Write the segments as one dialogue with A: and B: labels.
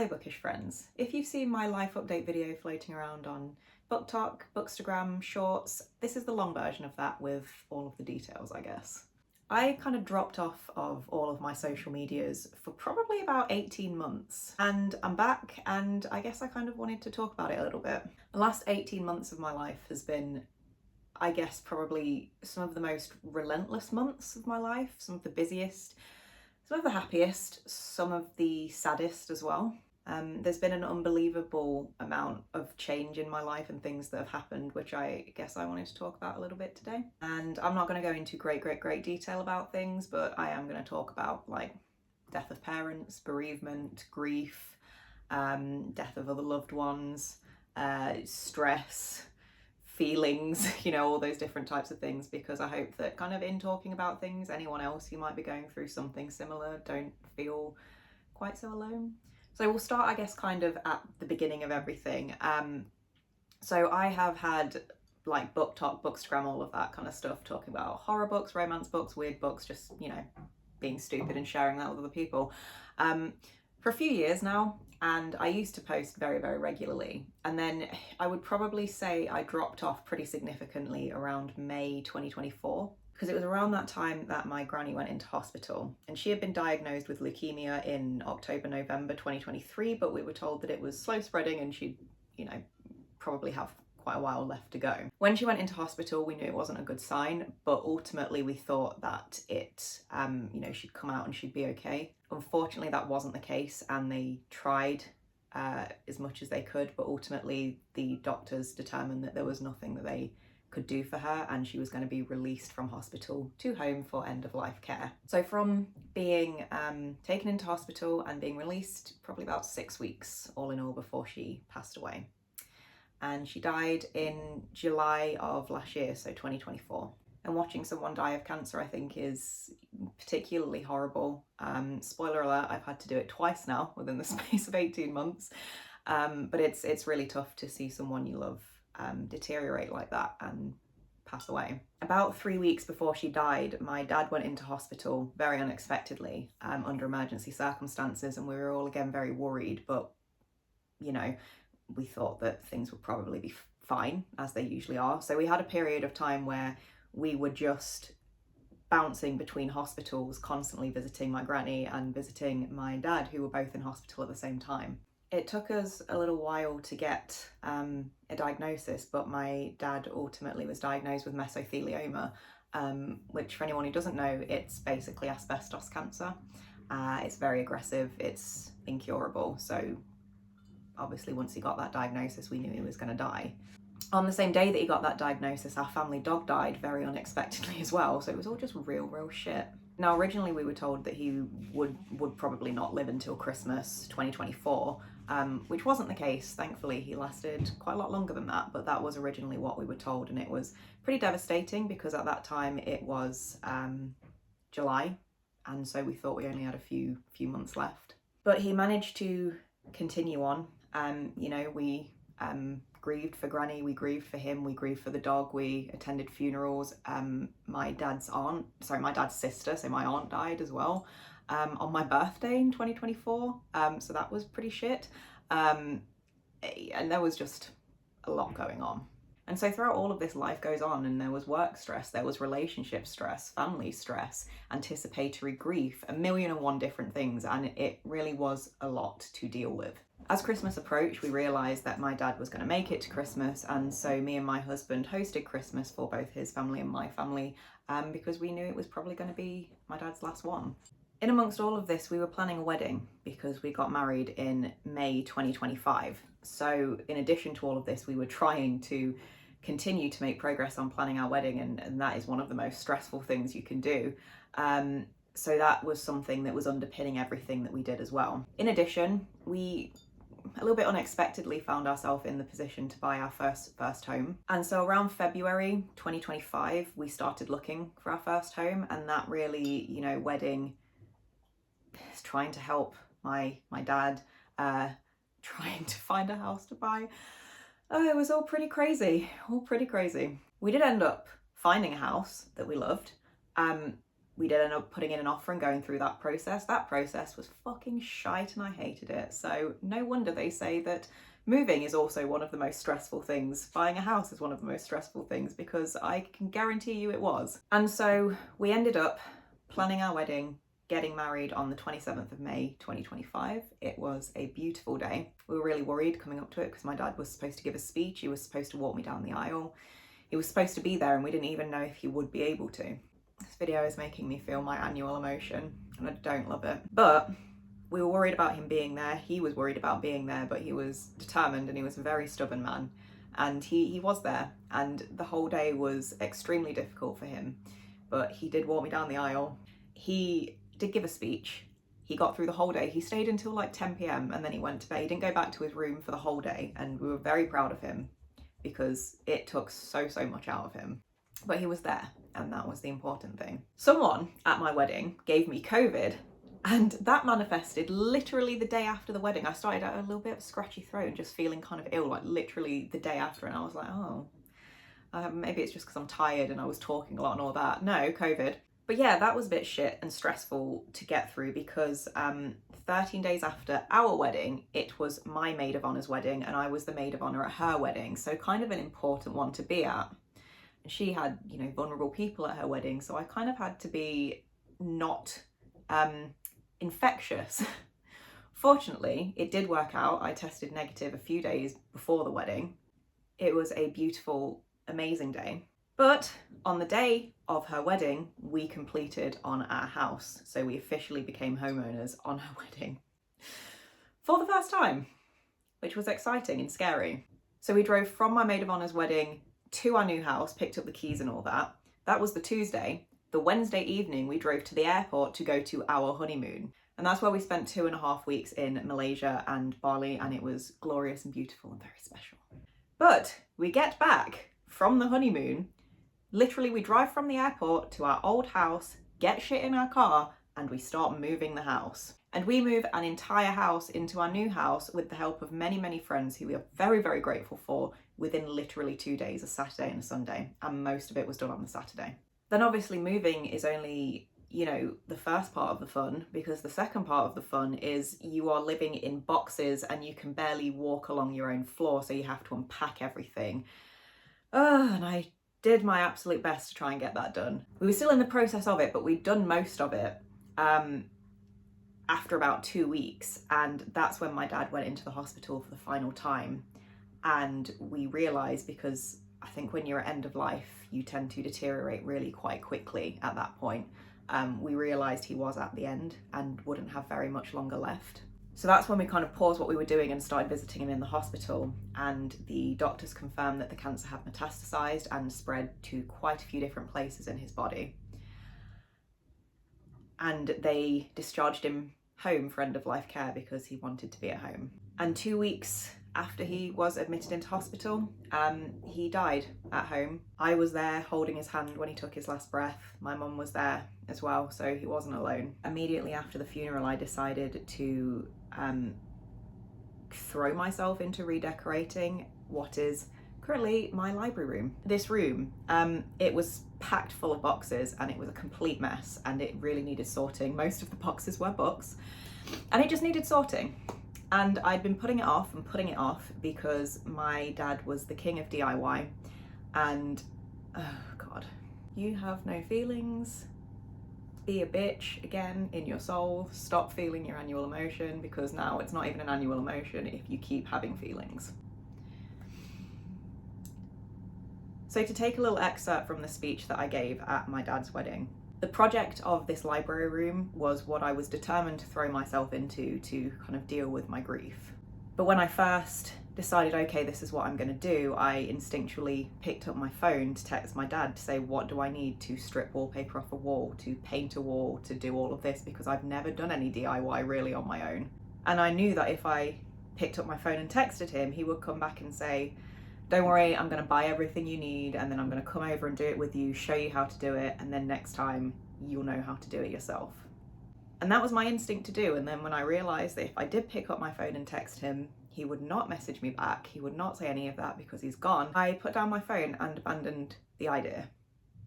A: Hello bookish friends. If you've seen my life update video floating around on BookTok, Bookstagram, Shorts, this is the long version of that with all of the details, I guess. I kind of dropped off of all of my social medias for probably about 18 months and I'm back, and I guess I kind of wanted to talk about it a little bit. The last 18 months of my life has been, I guess, probably some of the most relentless months of my life, some of the busiest, some of the happiest, some of the saddest as well. There's been an unbelievable amount of change in my life and things that have happened, which I guess I wanted to talk about a little bit today. And I'm not going to go into great detail about things, but I am going to talk about like death of parents, bereavement, grief, death of other loved ones, stress, feelings, you know, all those different types of things, because I hope that kind of in talking about things, anyone else who might be going through something similar don't feel quite so alone. So we'll start, I guess, kind of at the beginning of everything. So I have had like BookTok, Bookstagram, all of that kind of stuff, talking about horror books, romance books, weird books, just, you know, being stupid and sharing that with other people for a few years now. And I used to post very regularly, and then I would probably say I dropped off pretty significantly around May 2024, because it was around that time that my granny went into hospital, and she had been diagnosed with leukemia in November 2023, but we were told that it was slow spreading and she'd, you know, probably have quite a while left to go. When she went into hospital, we knew it wasn't a good sign, but ultimately we thought that it, you know, she'd come out and she'd be okay. Unfortunately, that wasn't the case, and they tried as much as they could, but ultimately the doctors determined that there was nothing that they could do for her, and she was going to be released from hospital to home for end-of-life care. So from being taken into hospital and being released, probably about 6 weeks all in all before she passed away. And she died in July of last year, so 2024. And watching someone die of cancer, I think, is particularly horrible. Spoiler alert, I've had to do it twice now within the space of 18 months. But it's really tough to see someone you love deteriorate like that and pass away. About 3 weeks before she died, my dad went into hospital very unexpectedly under emergency circumstances, and we were all again very worried, but, you know, we thought that things would probably be fine, as they usually are. So we had a period of time where we were just bouncing between hospitals, constantly visiting my granny and visiting my dad, who were both in hospital at the same time. It took us a little while to get a diagnosis, but my dad ultimately was diagnosed with mesothelioma, which, for anyone who doesn't know, it's basically asbestos cancer. It's very aggressive, it's incurable, so obviously once he got that diagnosis, we knew he was going to die. On the same day that he got that diagnosis, our family dog died very unexpectedly as well, so it was all just real shit. Now, originally we were told that he would probably not live until Christmas 2024, which wasn't the case. Thankfully, he lasted quite a lot longer than that, but that was originally what we were told, and it was pretty devastating because at that time it was July, and so we thought we only had a few months left. But he managed to continue on. You know, we grieved for Granny, we grieved for him, we grieved for the dog, we attended funerals. My dad's sister, so my aunt, died as well on my birthday in 2024, so that was pretty shit. And there was just a lot going on. And so throughout all of this, life goes on, and there was work stress, there was relationship stress, family stress, anticipatory grief, 1,000,001 different things, and it really was a lot to deal with. As Christmas approached, we realised that my dad was going to make it to Christmas, and so me and my husband hosted Christmas for both his family and my family, because we knew it was probably going to be my dad's last one. In amongst all of this, we were planning a wedding because we got married in May 2025. So in addition to all of this, we were trying to continue to make progress on planning our wedding, and that is one of the most stressful things you can do. So that was something that was underpinning everything that we did as well. In addition, we a little bit unexpectedly found ourselves in the position to buy our first home. And so around February 2025, we started looking for our first home, and that really, you know, wedding, trying to help my dad, trying to find a house to buy. Oh, it was all pretty crazy. We did end up finding a house that we loved. we did end up putting in an offer and going through that process. That process was fucking shite and I hated it. So no wonder they say that moving is also one of the most stressful things. Buying a house is one of the most stressful things, because I can guarantee you it was. And so we ended up planning our wedding, getting married on the 27th of May 2025. It was a beautiful day. We were really worried coming up to it because my dad was supposed to give a speech. He was supposed to walk me down the aisle. He was supposed to be there and we didn't even know if he would be able to. This video is making me feel my annual emotion and I don't love it. But we were worried about him being there. He was worried about being there, but he was determined and he was a very stubborn man. And he was there, and the whole day was extremely difficult for him. But he did walk me down the aisle. He did give a speech. He got through the whole day. He stayed until like 10 p.m. and then he went to bed. He didn't go back to his room for the whole day, and we were very proud of him because it took so much out of him. But he was there, and that was the important thing. Someone at my wedding gave me COVID, and that manifested literally the day after the wedding. I started out a little bit of a scratchy throat and just feeling kind of ill, like literally the day after, and I was like, oh, maybe it's just because I'm tired and I was talking a lot and all that. No, COVID. But yeah, that was a bit shit and stressful to get through because 13 days after our wedding, it was my maid of honor's wedding and I was the maid of honor at her wedding. So kind of an important one to be at. And she had, you know, vulnerable people at her wedding. So I kind of had to be not infectious. Fortunately, it did work out. I tested negative a few days before the wedding. It was a beautiful, amazing day. But on the day of her wedding, we completed on our house. So we officially became homeowners on her wedding for the first time, which was exciting and scary. So we drove from my maid of honor's wedding to our new house, picked up the keys and all that. That was the Tuesday. The Wednesday evening, we drove to the airport to go to our honeymoon. And that's where we spent 2.5 weeks in Malaysia and Bali, and it was glorious and beautiful and very special. But we get back from the honeymoon. Literally, we drive from the airport to our old house, get shit in our car, and we start moving the house. And we move an entire house into our new house with the help of many friends who we are very grateful for within literally 2 days, a Saturday and a Sunday. And most of it was done on the Saturday. Then obviously moving is only, you know, the first part of the fun, because the second part of the fun is you are living in boxes and you can barely walk along your own floor, so you have to unpack everything. And I did my absolute best to try and get that done. We were still in the process of it, but we'd done most of it after about 2 weeks, and that's when my dad went into the hospital for the final time. And we realised, because I think when you're at end of life, you tend to deteriorate really quite quickly at that point. We realised he was at the end and wouldn't have very much longer left. So that's when we kind of paused what we were doing and started visiting him in the hospital, and the doctors confirmed that the cancer had metastasized and spread to quite a few different places in his body. And they discharged him home for end-of-life care because he wanted to be at home. And 2 weeks after he was admitted into hospital, he died at home. I was there holding his hand when he took his last breath. My mum was there as well, so he wasn't alone. Immediately after the funeral, I decided to throw myself into redecorating what is currently my library room. This room, it was packed full of boxes and it was a complete mess and it really needed sorting. Most of the boxes were books and it just needed sorting. And I'd been putting it off because my dad was the king of DIY, and oh God, you have no feelings. Be a bitch again in your soul. Stop feeling your annual emotion, because now it's not even an annual emotion if you keep having feelings. So to take a little excerpt from the speech that I gave at my dad's wedding, the project of this library room was what I was determined to throw myself into to kind of deal with my grief. But when I first decided, okay, this is what I'm going to do, I instinctually picked up my phone to text my dad to say, what do I need to strip wallpaper off a wall, to paint a wall, to do all of this, because I've never done any DIY really on my own. And I knew that if I picked up my phone and texted him, he would come back and say, don't worry, I'm going to buy everything you need, and then I'm going to come over and do it with you, show you how to do it, and then next time you'll know how to do it yourself. And that was my instinct to do. And then when I realised that if I did pick up my phone and text him, he would not message me back, he would not say any of that because he's gone, I put down my phone and abandoned the idea.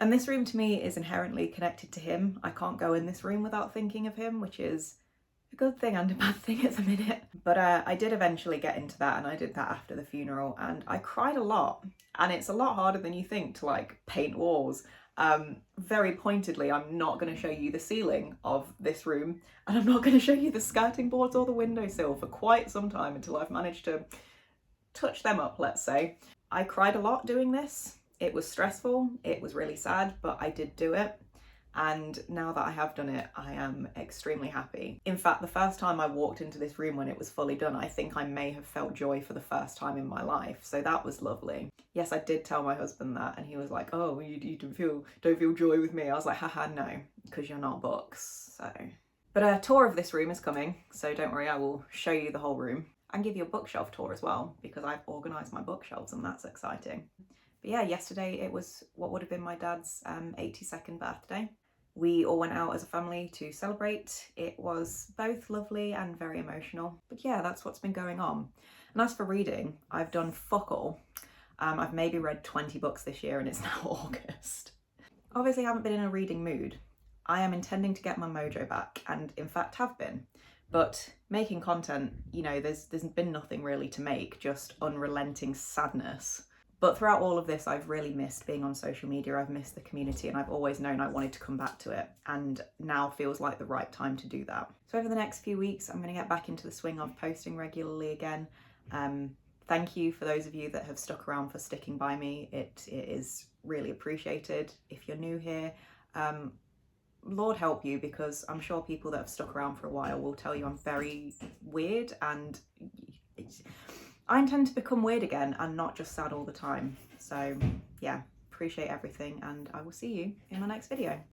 A: And this room to me is inherently connected to him. I can't go in this room without thinking of him, which is a good thing and a bad thing at the minute. But I did eventually get into that, and I did that after the funeral, and I cried a lot. And it's a lot harder than you think to like paint walls. Very pointedly, I'm not going to show you the ceiling of this room, and I'm not going to show you the skirting boards or the windowsill for quite some time until I've managed to touch them up, let's say. I cried a lot doing this. It was stressful, it was really sad, but I did do it. And now that I have done it, I am extremely happy. In fact, the first time I walked into this room when it was fully done, I think I may have felt joy for the first time in my life. So that was lovely. Yes, I did tell my husband that, and he was like, oh, you don't feel joy with me. I was like, haha, no, because you're not books, so. But a tour of this room is coming, so don't worry, I will show you the whole room and give you a bookshelf tour as well, because I've organised my bookshelves and that's exciting. But yeah, yesterday it was what would have been my dad's 82nd birthday. We all went out as a family to celebrate. It was both lovely and very emotional. But yeah, that's what's been going on. And as for reading, I've done fuck all. I've maybe read 20 books this year and it's now August. Obviously I haven't been in a reading mood. I am intending to get my mojo back, and in fact have been. But making content, you know, there's been nothing really to make, just unrelenting sadness. But throughout all of this, I've really missed being on social media. I've missed the community, and I've always known I wanted to come back to it. And now feels like the right time to do that. So over the next few weeks, I'm going to get back into the swing of posting regularly again. Thank you for those of you that have stuck around for sticking by me. It is really appreciated. If you're new here, Lord help you, because I'm sure people that have stuck around for a while will tell you I'm very weird, and I intend to become weird again and not just sad all the time. So yeah, appreciate everything, and I will see you in my next video.